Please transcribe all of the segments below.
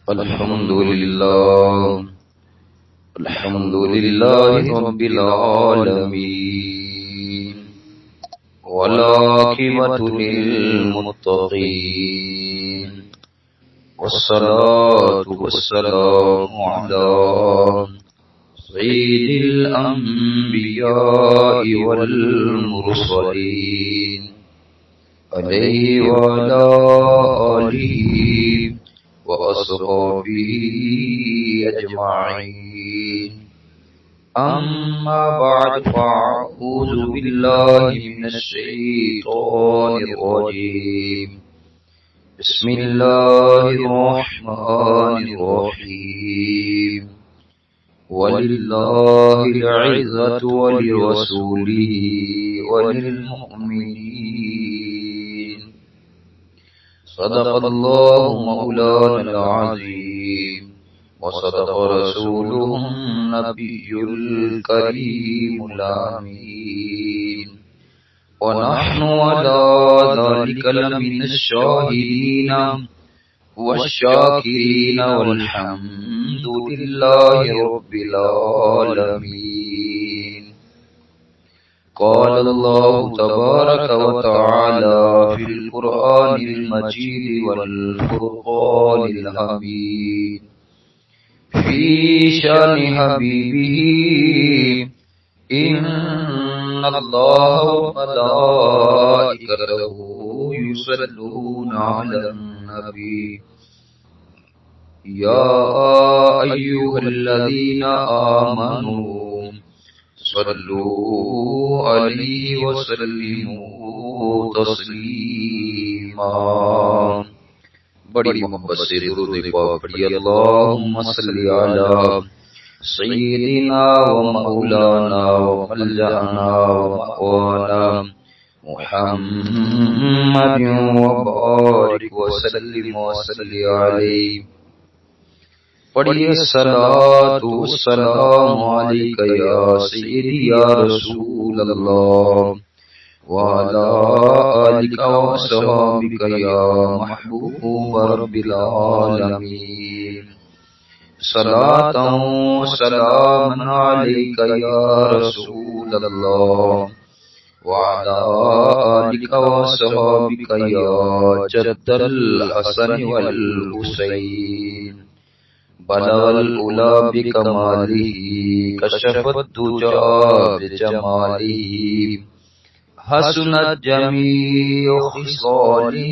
الحمد لله رب العالمين والعاقبة للمتقين والصلاة والسلام على سيد الأنبياء والمرسلين عليه وعلى آله وأصحابه أجمعين. أما بعد فأعوذ بالله من الشيطان الرجيم. بسم الله الرحمن الرحيم. ولله العزة ولرسوله وللمؤمنين. صدق الله مولانا العظيم وصدق رسوله النبي الكريم الأمين. ونحن على ذلك لمن الشاهدين والشاكرين والحمد لله رب العالمين. قال الله تبارك وتعالى في القرآن المجيد والفرقان الحميد في شأن حبيبه: إن الله وملائكته يصلون على النبي يا أيها الذين آمنوا صلوا عليه وسلموا تسلیما. بڑی محبت سے درود پاک پڑھیے. اللہم صلی علی سیدنا و مولانا و ملجأنا و مأوانا محمد و بارک وسلم وصلی علیہ. پڑھیے الصلاۃ والسلام علیک یا سیدی یا رسول اللہ وعلی آلک وصحبک یا محبوب رب العالمین. صلاۃ وسلام علیک یا رسول اللہ وعلی آلک وصحبک یا جد الحسن والحسین. بلغ العلا بکمالہ کشف الدجی بجمالہ حسنت جمیع خصالہ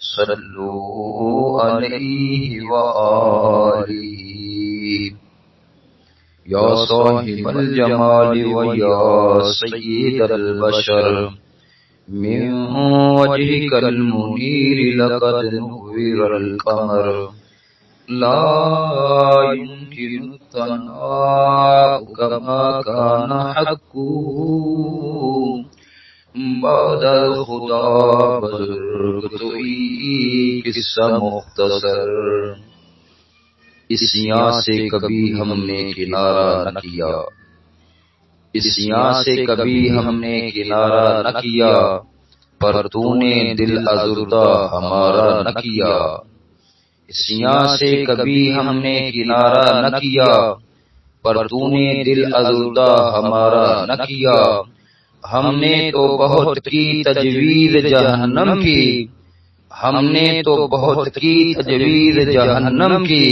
صلوا علیہ وآلہ. یا صاحب الجمال و یا سید البشر من وجهك المنیر لقد نور القمر لا يمكن الثناء كما كان حقه بعد الخدا بزرگتوئی قصہ مختصر. اس یہاں سے کبھی ہم نے کنارہ نہ کیا، اس یہاں سے کبھی ہم نے کنارہ نہ کیا، پر تو نے دل ازردہ ہمارا نہ کیا. اس یہاں سے کبھی ہم نے کنارہ نہ کیا، پر تو نے دل ازردہ ہمارا نہ کیا. ہم نے تو بہت کی تجویز جہنم کی، ہم نے تو بہت کی تجویز جہنم کی،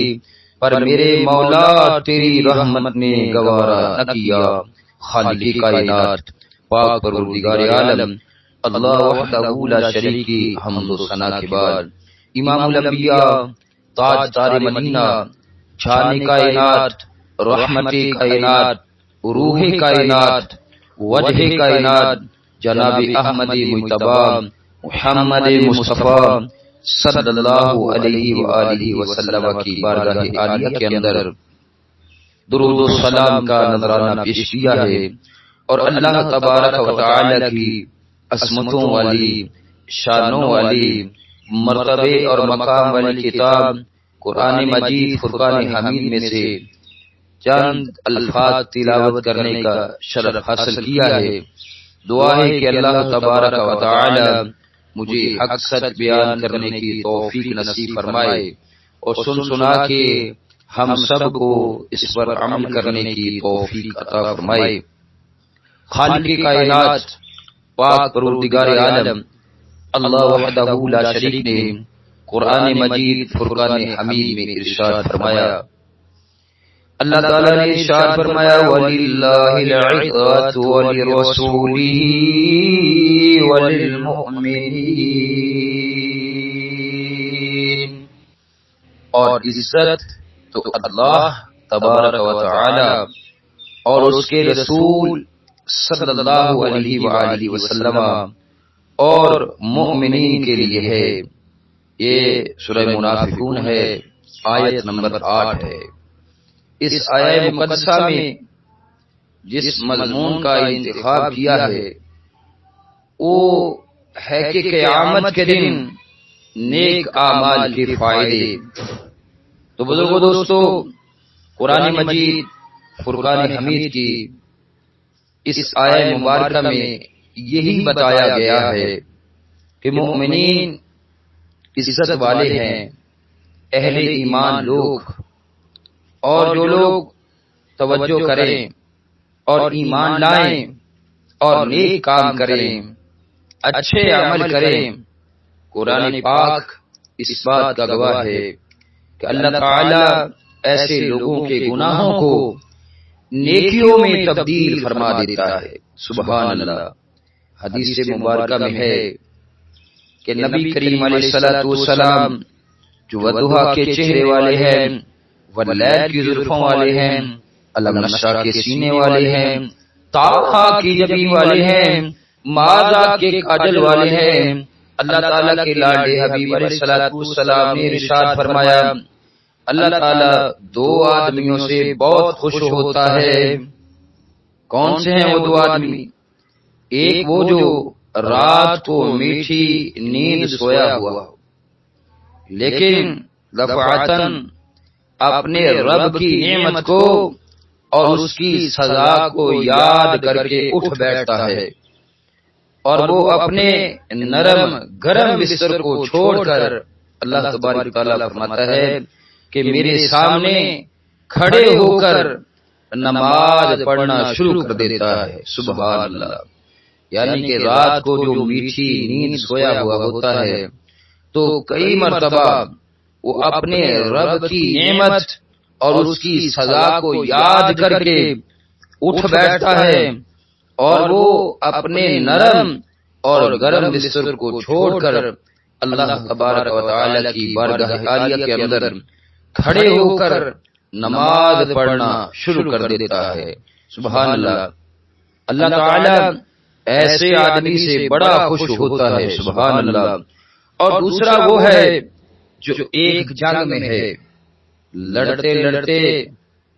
پر میرے مولا تیری رحمت نے گوارا نہ کیا. خالق کائنات پاک پروردگار عالم اللہ وحدہ لا شریک کی حمد و ثنا کے بعد امام الانبیاء، تاج تار مدینہ، جان کائنات، رحمت کائنات، روح کائنات، وجہ کائنات جناب احمد مجتبی محمد مصطفیٰ صلی اللہ علیہ وآلہ وسلم کی بارگاہ عالیہ کے اندر درود و سلام کا نذرانہ پیش کیا ہے، اور اللہ تبارک و تعالی کی عظمتوں والی، شانوں والی، مرتبے اور مقام والی کتاب قرآن مجید فرقان حمید میں سے چند الفاظ تلاوت کرنے کا شرف حاصل کیا ہے. دعا ہے کہ اللہ تبارک و تعالی مجھے حق سچ بیان کرنے کی توفیق نصیب فرمائے اور سن سنا کے ہم سب کو اس پر عمل کرنے کی توفیق عطا فرمائے۔ خالق کائنات پاک پروردگار عالم اللہ وحدہ لا شریک نے قرآن مجید فرقان حمید میں ارشاد فرمایا، اللہ تعالیٰ نے ارشاد فرمایا وَلِلَّهِ الْعِزَّةُ وَلِرَسُولِهِ وَلِلْمُؤْمِنِينَ، اور عزت تو اللہ تبارک و تعالی اور اس کے رسول صلی اللہ علیہ وآلہ وسلم اور مومنین کے لیے ہے۔ یہ سورہ منافقون ہے، آیت نمبر 8 ہے۔ اس آیت مقدسہ میں جس مضمون کا انتخاب کیا ہے وہ ہے کہ قیامت کے دن نیک اعمال کے فائدے۔ تو بزرگوں دوستو، قرآن مجید فرقان حمید کی اس آیت مبارکہ میں یہی بتایا گیا ہے کہ مومنین عزت والے ہیں، اہل ایمان لوگ، اور جو لوگ توجہ کریں اور ایمان لائیں اور نیک کام کریں، اچھے عمل کریں، قرآن پاک اس بات کا گواہ ہے کہ اللہ تعالی ایسے لوگوں کے گناہوں کو نیکیوں میں تبدیل فرما دیتا ہے۔ سبحان اللہ۔ حدیث مبارکہ میں ہے کہ نبی کریم علیہ الصلوۃ والسلام جو وضحا کے چہرے والے ہیں، واللیل کی زلفوں والے ہیں، علم نشرح کے سینے والے ہیں، طٰہٰ کی جبین والے ہیں، ماذا کے کاجل والے ہیں، اللہ تعالیٰ کے لاڈلے حبیب علیہ الصلوۃ والسلام نے ارشاد فرمایا اللہ تعالیٰ دو آدمیوں سے بہت خوش ہوتا ہے۔ کون سے ہیں وہ دو آدمی؟ ایک وہ جو رات کو میٹھی نیند سویا ہوا لیکن دفعتاً اپنے رب کی نعمت کو اور اس کی سزا کو یاد کر کے اٹھ بیٹھتا ہے، اور وہ اپنے نرم گرم بستر کو چھوڑ کر اللہ تبارک تعالیٰ فرماتا ہے کہ میرے سامنے کھڑے ہو کر نماز پڑھنا شروع کر دیتا ہے۔ سبحان اللہ۔ یعنی کہ رات کو جو میٹھی نیند سویا ہوا ہوتا ہے تو کئی مرتبہ وہ اپنے رب کی نعمت اور اس کی سزا کو یاد کر کے اٹھ بیٹھتا ہے، اور وہ اپنے نرم اور گرم بستر کو چھوڑ کر اللہ تبارک و تعالی کی بارگاہ عالیہ کے اندر کھڑے ہو کر نماز پڑھنا شروع کر دیتا ہے۔ سبحان اللہ۔ اللہ تعالی ایسے آدمی سے بڑا خوش ہوتا ہے۔ سبحان اللہ۔ اور دوسرا وہ ہے جو ایک جنگ میں ہے، لڑتے لڑتے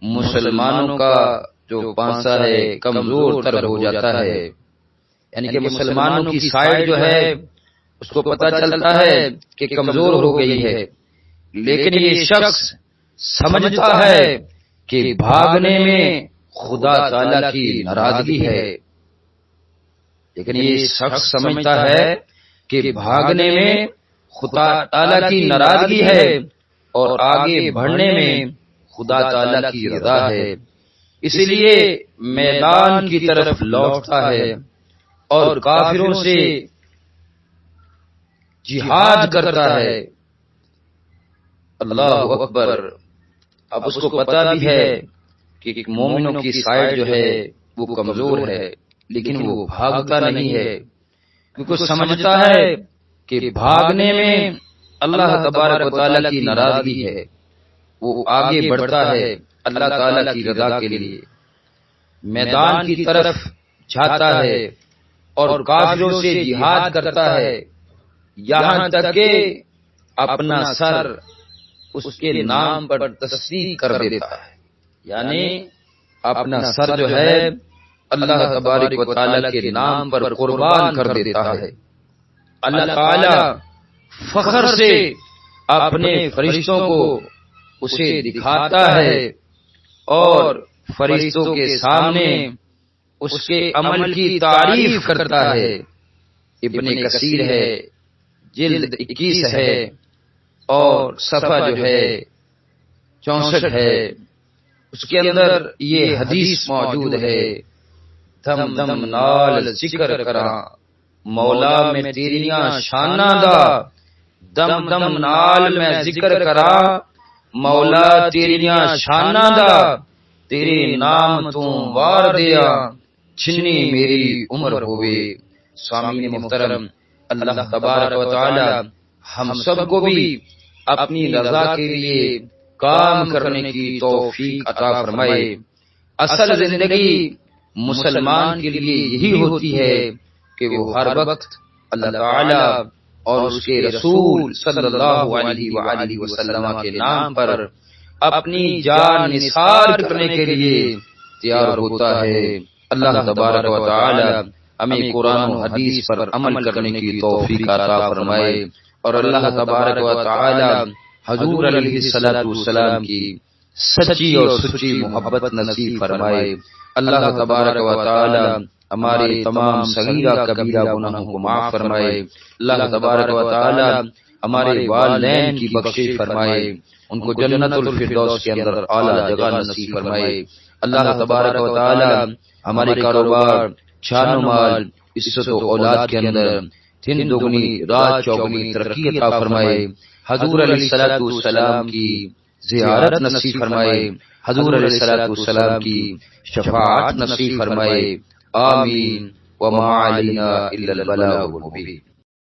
مسلمانوں کا جو پانسا ہے کمزور تر ہو جاتا ہے، یعنی کہ مسلمانوں کی سائیڈ جو ہے اس کو پتہ چلتا ہے کہ کمزور ہو گئی ہے، لیکن یہ شخص سمجھتا ہے کہ بھاگنے میں خدا تعالی کی ناراضگی ہے، لیکن یہ شخص سمجھتا ہے کہ بھاگنے میں خدا تعالی کی ناراضگی ہے اور آگے بڑھنے میں خدا تعالی کی رضا ہے، اس لیے میدان کی طرف لوٹتا ہے اور کافروں سے جہاد کرتا ہے۔ اللہ اکبر۔ اب اس کو پتہ بھی ہے کہ مومنوں کی سائیڈ جو ہے وہ کمزور ہے، لیکن وہ بھاگتا نہیں ہے کیونکہ سمجھتا ہے کہ بھاگنے میں اللہ تبارک و تعالیٰ کی ناراضگی ہے، وہ آگے بڑھتا ہے اللہ تعالیٰ کی رضا کے لیے، میدان کی طرف جاتا ہے اور کافروں سے جہاد کرتا ہے، یہاں تک کہ اپنا سر اس کے نام پر تصدیق کر دیتا ہے، یعنی اپنا سر جو ہے اللہ تبارک و تعالیٰ کے نام پر قربان کر دیتا ہے۔ اللہ تعالیٰ فخر سے اپنے فرشتوں کو اسے دکھاتا ہے اور فرشتوں کے سامنے اس کے عمل کی تعریف کرتا ہے۔ ابن کثیر ہے جلد 21 ہے اور صفحہ جو ہے 64 ہے، اس کے اندر یہ حدیث موجود ہے، دم دم نال ذکر کراں مولا میں تیریاں شاناں دا، دم دم نال میں ذکر کراں مولا تیریاں شاناں دا، تیرے نام تو وار دیا جنی میری عمر ہوئے۔ سامعین محترم، اللہ تبارک و تعالی ہم سب کو بھی اپنی رضا کے لیے کام کرنے کی توفیق عطا فرمائے۔ اصل زندگی مسلمان کے لیے یہی ہوتی ہے کہ وہ ہر وقت اللہ تعالی اور اس کے رسول صلی اللہ علیہ وآلہ وسلم کے نام پر اپنی جان نثار کرنے کے لیے تیار ہوتا ہے۔ اللہ تبارک و تعالی ہمیں قرآن و حدیث پر عمل کرنے کی توفیق عطا فرمائے، اور اللہ تبارک و تعالی حضور علیہ الصلوۃ والسلام کی سچی اور سچی محبت نصیب فرمائے۔ اللہ تبارک و تعالی ہمارے تمام صغیرہ کبیرہ گناہوں کو معاف فرمائے۔ اللہ تبارک و تعالی ہمارے والدین کی بخشش فرمائے، ان کو جنت الفردوس کے اندر اعلیٰ جگہ نصیب فرمائے۔ اللہ تبارک و تعالی ہمارے کاروبار، جان و مال، عزت و اولاد کے اندر دن دگنی رات چوگنی ترقی عطا فرمائے۔ حضور علیہ الصلوۃ والسلام کی زیارت نصیب فرمائے، حضور علیہ الصلوۃ والسلام کی شفاعت نصیب فرمائے۔ آمین۔ وما علینا الا البلاغ المبین۔